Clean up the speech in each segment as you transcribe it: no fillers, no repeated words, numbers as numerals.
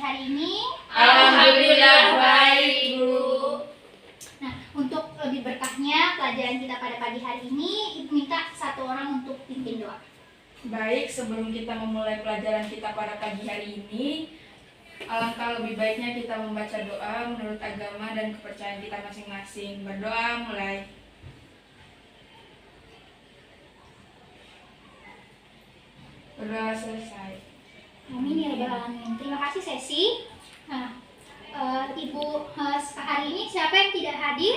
hari ini? Alhamdulillah baik, Bu. Nah, untuk lebih berkahnya pelajaran kita pada pagi hari ini, Ibu minta satu orang untuk pimpin doa. Baik, sebelum kita memulai pelajaran kita pada pagi hari ini, alangkah lebih baiknya kita membaca doa menurut agama dan kepercayaan kita masing-masing. Berdoa mulai. Berdoa selesai. Amin ya rabbal alamin. Terima kasih sesi. Nah, Ibu hari ini siapa yang tidak hadir?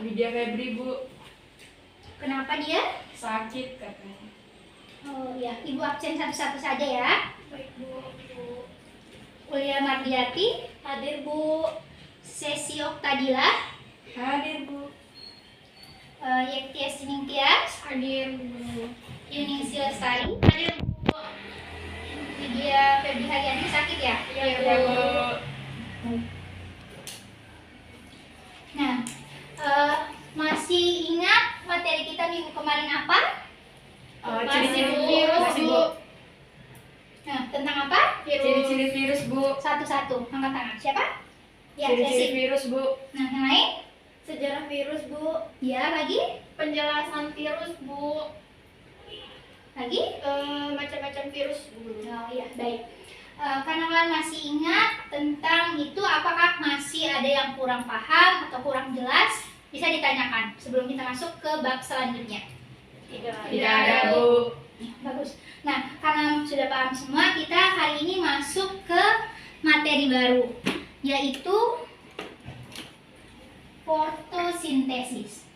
Widya Febri, Bu. Kenapa dia? Sakit katanya. Oh ya, Ibu absen satu-satu saja ya. Baik, Bu. Ulia Mardiati, Hadir, Bu. Sesi Oktadila, Hadir, Bu. Yektias Ningtyas, Hadir, Bu. Yuningsi Lestari, Hadir, Bu. Widya Febri Haryani sakit ya? Iya, Ya, Bu. Nah, masih ingat materi kita minggu kemarin apa? Ciri-ciri virus, Masih, Bu. Nah, tentang apa? Ciri-ciri virus, Bu. Satu-satu, angkat tangan. Siapa? Ya, Ciri-ciri Sesi. virus, Bu. Nah, yang lain? Sejarah virus, Bu. Ya, lagi? Penjelasan virus, Bu. Lagi? Macam-macam virus, Bu. Oh iya, baik. Karena kalian masih ingat tentang itu, apakah masih ada yang kurang paham atau kurang jelas? Bisa ditanyakan sebelum kita masuk ke bab selanjutnya. Tidak ada, Bu. Ya, bagus. Nah, karena sudah paham semua, kita hari ini masuk ke materi baru, yaitu fotosintesis.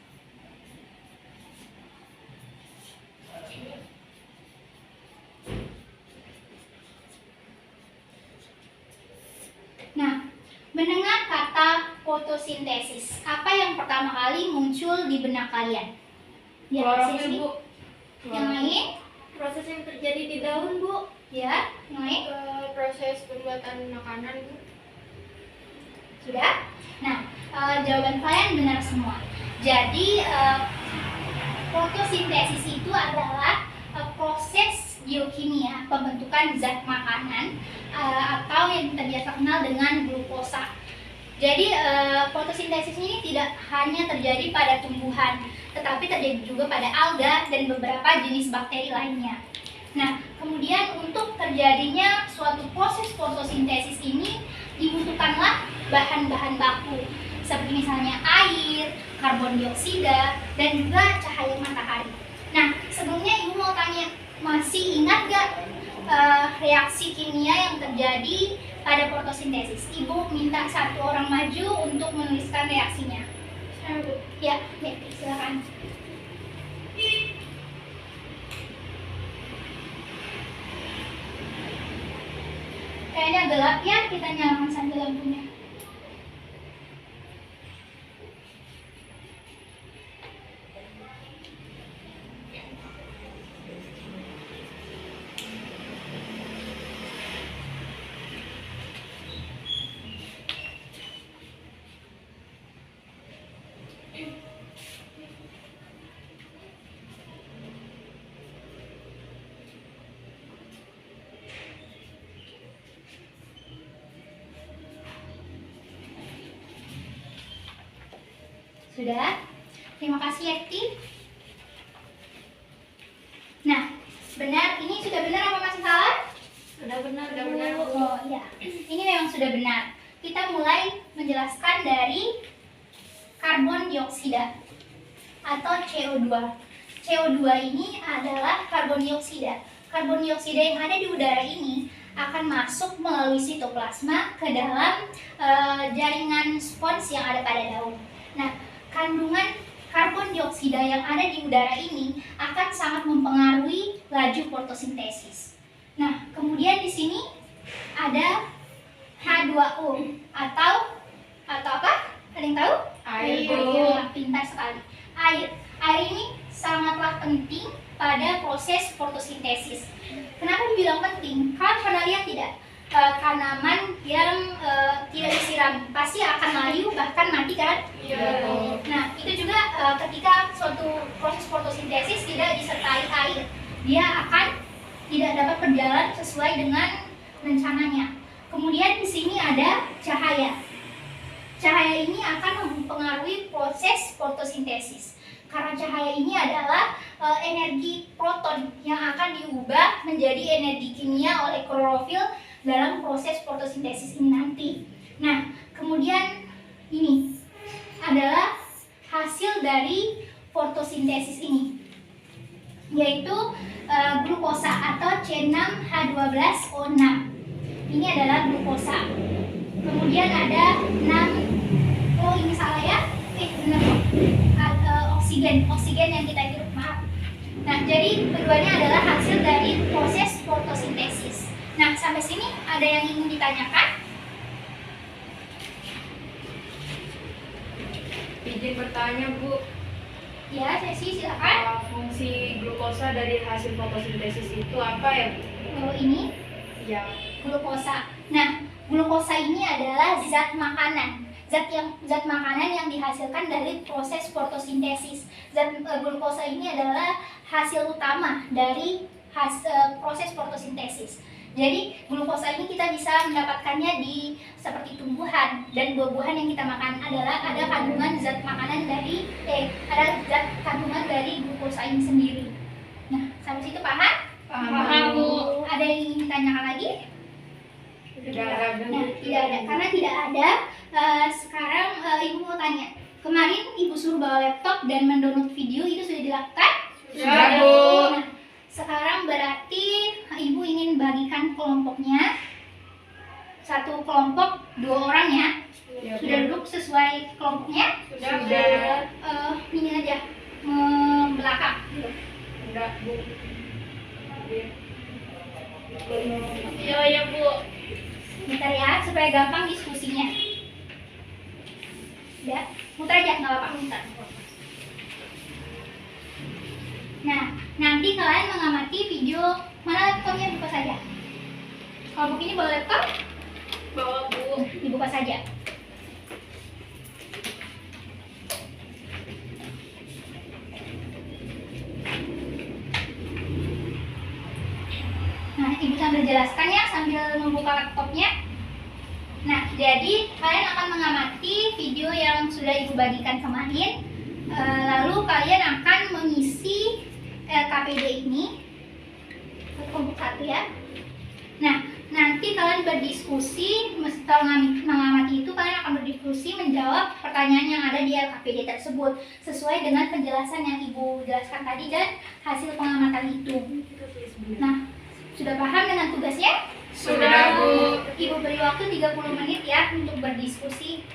Nah, mendengar kata fotosintesis, apa yang pertama kali muncul di benak kalian? Ya, Klorofil, Sesi. Bu. Yang lain? Proses yang terjadi di daun, Bu. Ya, yang lain? Proses pembuatan makanan, Bu. Sudah? Nah, jawaban kalian benar semua. Jadi, fotosintesis itu adalah proses biokimia pembentukan zat makanan atau yang kita biasa kenal dengan glukosa. Jadi, fotosintesis ini tidak hanya terjadi pada tumbuhan, tetapi terjadi juga pada alga dan beberapa jenis bakteri lainnya. Nah, kemudian untuk terjadinya suatu proses fotosintesis ini dibutuhkanlah bahan-bahan baku seperti misalnya air, karbon dioksida, dan juga cahaya matahari. Nah, sebelumnya Ibu mau tanya, masih ingat gak reaksi kimia yang terjadi pada fotosintesis? Ibu minta satu orang maju untuk menuliskan reaksinya. Ya, silakan. Kayaknya gelap ya, kita nyalakan saja lampunya. Sudah? Terima kasih Yekti. Nah, benar, ini sudah benar apa masih salah? Sudah benar, Bu. Oh iya, ini memang sudah benar. Kita mulai menjelaskan dari karbon dioksida atau CO2. CO2 ini adalah karbon dioksida. Karbon dioksida yang ada di udara ini akan masuk melalui sitoplasma ke dalam jaringan spons yang ada pada daun. Nah, kandungan karbon dioksida yang ada di udara ini akan sangat mempengaruhi laju fotosintesis. Nah, kemudian di sini ada H2O atau apa? Ada yang tahu? Air, Bu. Ya, pintar sekali. Air. Air ini sangatlah penting pada proses fotosintesis. Kenapa dibilang penting? Kalian pernah lihat tidak? Tanaman yang tidak disiram pasti akan layu bahkan mati kan? Iya. Nah, itu juga ketika suatu proses fotosintesis tidak disertai air, dia akan tidak dapat berjalan sesuai dengan rencananya. Kemudian di fotosintesis. Karena cahaya ini adalah energi proton yang akan diubah menjadi energi kimia oleh klorofil dalam proses fotosintesis ini nanti. Nah, kemudian ini adalah hasil dari fotosintesis ini, yaitu glukosa atau C6H12O6. Ini adalah glukosa. Kemudian ada 6, oh ini salah ya, oksigen yang kita hirup, maaf. Nah, jadi keduanya adalah hasil dari proses fotosintesis. Nah, sampai sini ada yang ingin ditanyakan? Izin bertanya, Bu. Ya, Sesi silakan. Fungsi glukosa dari hasil fotosintesis itu apa ya, Bu? Ini Ya. glukosa. Nah, glukosa ini adalah zat makanan. Zat makanan yang dihasilkan dari proses fotosintesis. Glukosa ini adalah hasil utama dari proses fotosintesis. Jadi glukosa ini kita bisa mendapatkannya di seperti tumbuhan dan buah-buahan yang kita makan ada kandungan zat makanan dari kandungan dari glukosa ini sendiri. Nah, sampai situ paham? Paham, Bu. Ada yang ingin ditanyakan lagi? Tidak ada, Bu. Nah, tidak ada. Karena tidak ada, sekarang Ibu mau tanya. Kemarin Ibu suruh bawa laptop dan mendownload video, itu sudah dilakukan? Sudah, Bu. Nah, sekarang berarti Ibu ingin bagikan kelompoknya. Satu kelompok 2 orang ya. Ya, Bu. Sudah duduk sesuai kelompoknya? Sudah. Ini aja, belakang. Sudah, Bu. Iya, Bu. Bentar ya, supaya gampang diskusinya. Ya, muter aja, nggak apa-apa, muter. Nah, nanti kalian mengamati video, mana laptopnya, buka saja. Kalau begini bawa laptop, Bawa, Bu. dibuka saja. Nah, Ibu sambil jelaskan ya, sambil membuka laptopnya. Nah, jadi kalian akan mengamati video yang sudah Ibu bagikan kemarin. Lalu kalian akan mengisi KPD ini kelompok 1 ya. Nah, nanti kalian berdiskusi, setelah mengamati itu kalian akan berdiskusi menjawab pertanyaan yang ada di LKPD tersebut sesuai dengan penjelasan yang Ibu jelaskan tadi dan hasil pengamatan itu. Nah, sudah paham dengan tugasnya? Sudah, Bu. Ibu beri waktu 30 menit ya untuk berdiskusi.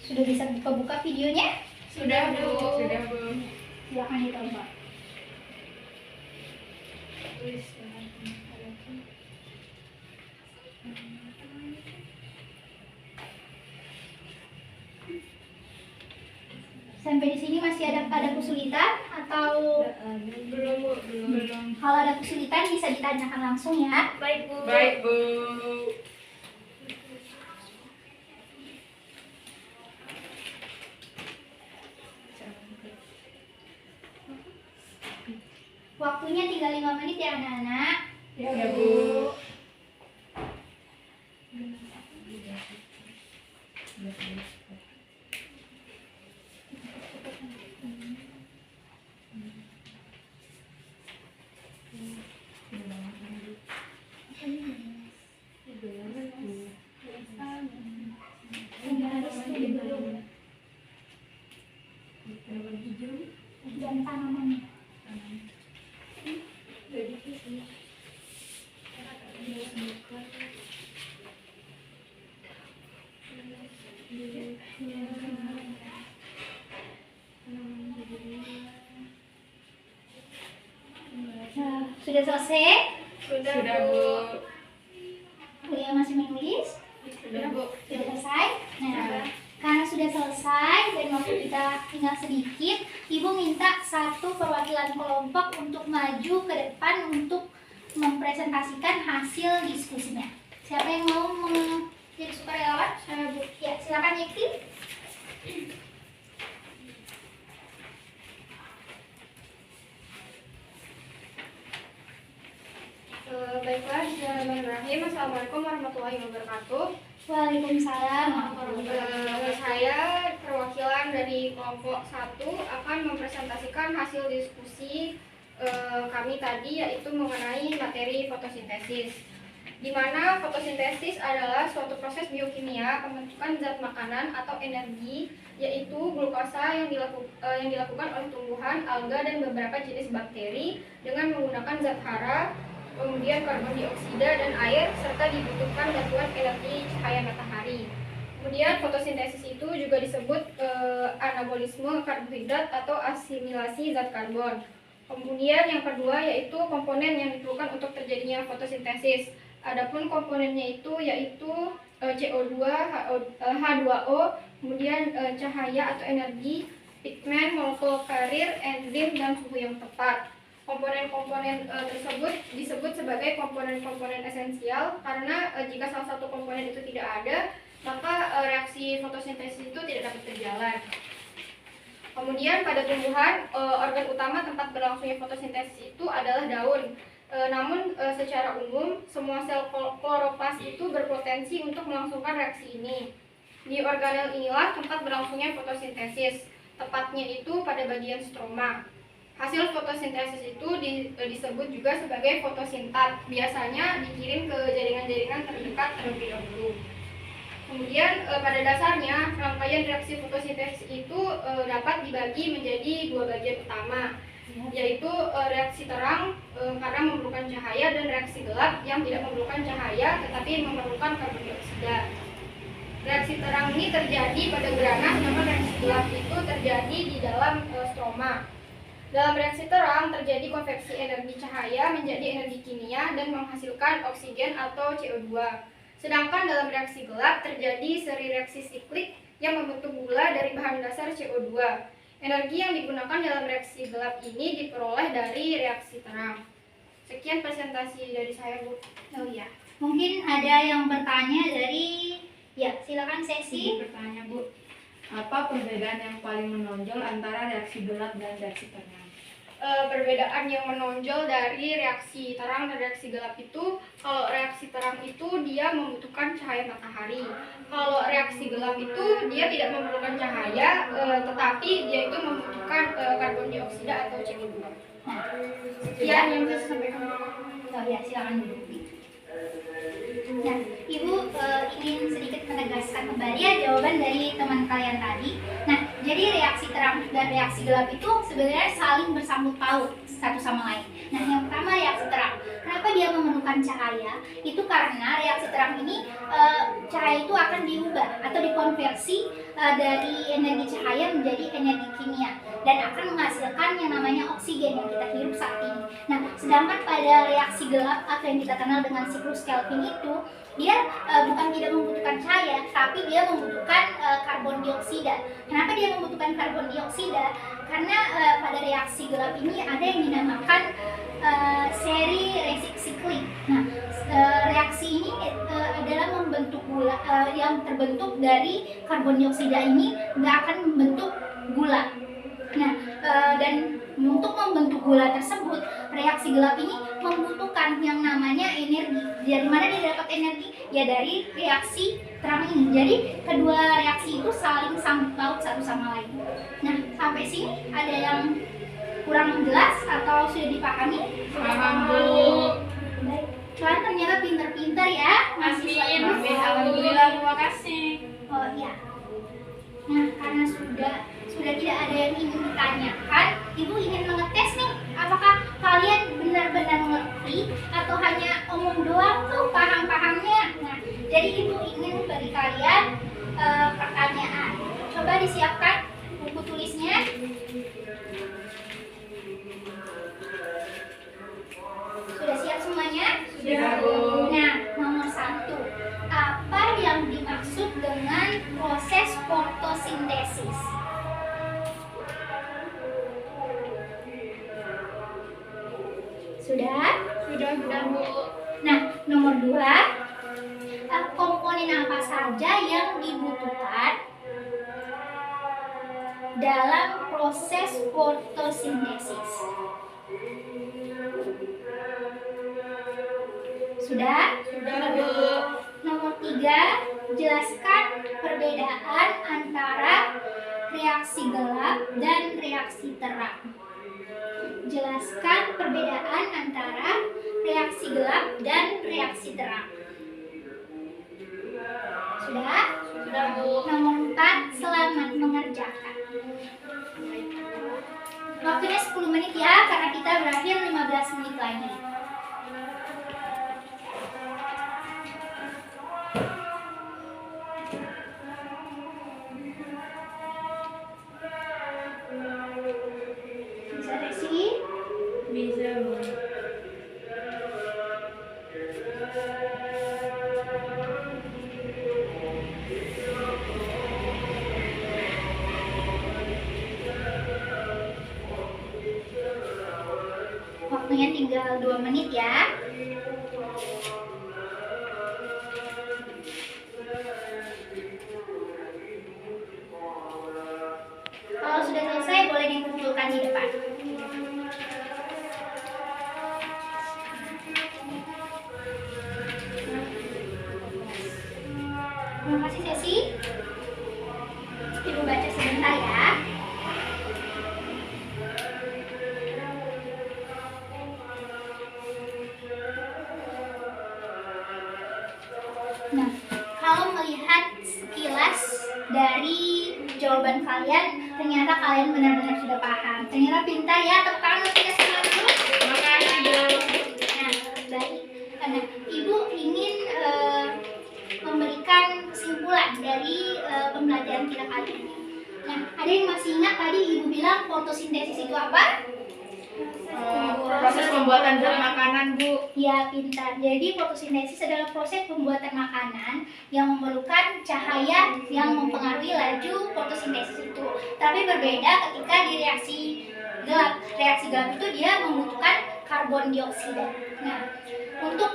Sudah bisa buka-buka videonya? Sudah, Bu. Sudah, Bu. Silakan ditonton. Sampai di sini masih ada kesulitan atau Belum, Bu. Belum. kalau ada kesulitan bisa ditanyakan langsung ya. Baik, Bu. Baik, Bu. Waktunya tinggal 5 menit ya anak-anak. Ya, Bu. Dan tanamannya. Nah, sudah selesai? Sudah, Bu. Kuliah masih menulis? Sudah, Bu. Sudah selesai? Nah, karena sudah selesai dan waktu kita tinggal sedikit, Ibu minta satu perwakilan kelompok untuk maju ke depan untuk mempresentasikan hasil diskusinya. Siapa yang mau menjadi sukarelawan? Saya, Bu. Ya, silakan Yekti. Baiklah, bismillahirrahmanirrahim. Assalamualaikum warahmatullahi wabarakatuh. Waalaikumsalam. Saya perwakilan dari kelompok 1 akan mempresentasikan hasil diskusi kami tadi, yaitu mengenai materi fotosintesis, di mana fotosintesis adalah suatu proses biokimia pembentukan zat makanan atau energi, yaitu glukosa yang dilakukan oleh tumbuhan, alga, dan beberapa jenis bakteri dengan menggunakan zat hara, kemudian karbon dioksida dan air, serta dibutuhkan bantuan energi cahaya matahari. Kemudian fotosintesis itu juga disebut anabolisme karbohidrat atau asimilasi zat karbon. Kemudian yang kedua yaitu komponen yang diperlukan untuk terjadinya fotosintesis. Adapun komponennya itu yaitu CO2, H2O, kemudian cahaya atau energi, pigmen, molekul karir, enzim, dan suhu yang tepat. Komponen-komponen tersebut disebut sebagai komponen-komponen esensial karena jika salah satu komponen itu tidak ada, maka reaksi fotosintesis itu tidak dapat berjalan. Kemudian pada tumbuhan, organ utama tempat berlangsungnya fotosintesis itu adalah daun. Namun secara umum, semua sel kloroplas itu berpotensi untuk melangsungkan reaksi ini. Di organel inilah tempat berlangsungnya fotosintesis, tepatnya itu pada bagian stroma. Hasil fotosintesis itu disebut juga sebagai fotosintat, biasanya dikirim ke jaringan-jaringan terdekat terlebih dahulu. Kemudian pada dasarnya rangkaian reaksi fotosintesis itu dapat dibagi menjadi dua bagian utama, yaitu reaksi terang karena memerlukan cahaya dan reaksi gelap yang tidak memerlukan cahaya tetapi memerlukan karbon dioksida. Reaksi terang ini terjadi pada grana, sedangkan reaksi gelap itu terjadi di dalam stroma. Dalam reaksi terang terjadi konveksi energi cahaya menjadi energi kimia dan menghasilkan oksigen atau CO2. Sedangkan dalam reaksi gelap terjadi seri reaksi siklik yang membentuk gula dari bahan dasar CO2. Energi yang digunakan dalam reaksi gelap ini diperoleh dari reaksi terang. Sekian presentasi dari saya, Bu. Oh iya, mungkin ada yang bertanya dari, ya silakan Sesi. Bertanya, Bu, apa perbedaan yang paling menonjol antara reaksi gelap dan reaksi terang? Perbedaan yang menonjol dari reaksi terang dan reaksi gelap itu, kalau reaksi terang itu dia membutuhkan cahaya matahari. Kalau reaksi gelap itu dia tidak memerlukan cahaya, tetapi dia itu membutuhkan karbon dioksida atau CO2. Nah, Sekian yang saya sampaikan. oh ya, silakan duduk. Nah, Ibu ingin sedikit menegaskan kembali ya jawaban dari teman kalian tadi. Nah, jadi reaksi terang dan reaksi gelap itu sebenarnya saling bersangkut paut satu sama lain. Nah, yang pertama reaksi terang. Kenapa dia memerlukan cahaya? Itu karena reaksi terang ini cahaya itu akan diubah atau dikonversi dari energi cahaya menjadi energi kimia dan akan menghasilkan yang namanya oksigen yang kita hirup saat ini. Nah, sedangkan pada reaksi gelap atau yang kita kenal dengan siklus Kelvin itu, dia bukan tidak membutuhkan cahaya, tapi dia membutuhkan karbon dioksida. Kenapa dia membutuhkan karbon dioksida? Karena pada reaksi gelap ini ada yang dinamakan seri reaksi siklik. Nah, reaksi ini adalah membentuk gula yang terbentuk dari karbon dioksida ini nggak akan membentuk gula. Nah, dan untuk membentuk gula tersebut, reaksi gelap ini membutuhkan yang namanya energi. Dari mana dia dapat energi? Ya dari reaksi terang ini. Jadi kedua reaksi itu saling sangkut paut satu sama lain. Nah, sampai sini ada yang kurang jelas atau sudah dipahami? Paham, Bu. Baik. Kalian ternyata pinter-pinter ya, mahasiswa yang Amin. Alhamdulillah, terima kasih. Oh iya. Nah, karena sudah tidak ada yang ingin ditanyakan, Ibu ingin mengetes nih, apakah kalian benar-benar mengerti atau hanya omong doang tuh paham-pahamnya. Nah, jadi Ibu ingin bagi kalian pertanyaan. Coba disiapkan buku tulisnya. Sudah siap semuanya? Sudah, Bu. Nah, nomor 1. Apa yang dimaksud dengan proses fotosintesis? Sudah? Sudah, Bu. Nah, nomor 2, komponen apa saja yang dibutuhkan dalam proses fotosintesis? Sudah? Sudah, Bu. Nomor 3, jelaskan perbedaan antara reaksi gelap dan reaksi terang. Jelaskan perbedaan antara reaksi gelap dan reaksi terang. Sudah? Sudah, Bu. Nomor 4, selamat mengerjakan. Waktunya 10 menit ya, karena kita berakhir 15 menit lagi. Bisa Resi? Bisa, Bu. Waktunya tinggal 2 menit ya. Kalau sudah selesai boleh dikumpulkan di depan. Terima kasih Sesi. Ibu baca sebentar ya. Nah, kalau melihat sekilas dari jawaban kalian, ternyata kalian benar-benar sudah paham. Ternyata pintar ya, tepuk tangan untuk kita semua dulu. Makasih, Bu. Nah, baik. Nah, Ibu ingin memberikan kesimpulan dari pembelajaran kita kali ini. Nah, ada yang masih ingat tadi Ibu bilang fotosintesis itu apa? Proses pembuatan zat makanan, Bu. Ya, pintar. Jadi fotosintesis adalah proses pembuatan makanan yang memerlukan cahaya yang mempengaruhi laju fotosintesis itu. Tapi berbeda ketika di reaksi gelap. Reaksi gelap itu dia membutuhkan karbon dioksida. Nah, untuk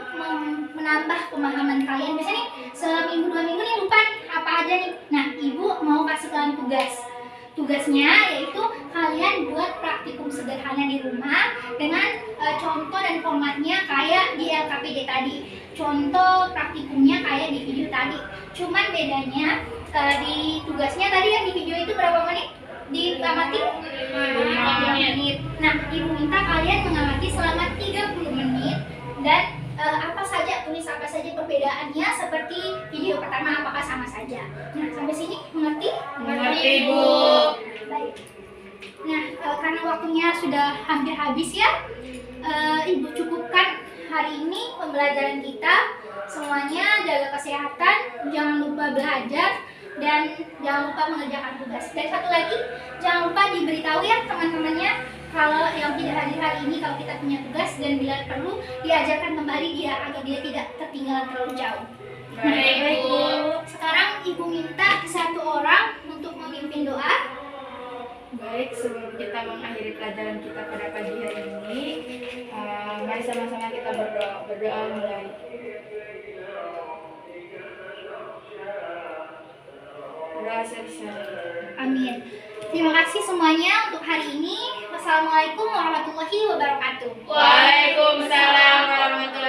menambah pemahaman kalian, biasanya nih seminggu 2 minggu nih lupa nih apa aja nih. Nah, Ibu mau kasih kalian tugas. Tugasnya yaitu kalian buat praktikum sederhana di rumah dengan contoh dan formatnya kayak di LKPD tadi. Contoh praktikumnya kayak di video tadi. Cuman bedanya di tugasnya tadi yang di video itu berapa menit? Diamati 5 menit. Nah, Ibu minta kalian mengamati selama 30 menit dan tulis apa saja perbedaannya seperti video pertama apakah sama saja. Nah, sampai sini mengerti? Mengerti, Bu. Baik. Nah, karena waktunya sudah hampir habis ya, Ibu cukupkan hari ini pembelajaran kita. Semuanya jaga kesehatan, jangan lupa belajar, dan jangan lupa mengerjakan tugas. Dan satu lagi, jangan lupa diberitahu ya teman-temannya kalau yang tidak hadir hari ini, kalau kita punya tugas dan bila perlu diajarkan kembali dia agar dia tidak ketinggalan terlalu jauh. Baik, Bu. Sekarang Ibu minta satu orang untuk memimpin doa. Baik, sebelum kita mengakhiri pelajaran kita pada pagi hari ini, mari sama-sama kita berdoa. Berdoa mulai. Berdoa selesai. Amin. Terima kasih semuanya untuk hari ini. Wassalamualaikum warahmatullahi wabarakatuh. Waalaikumsalam warahmatullahi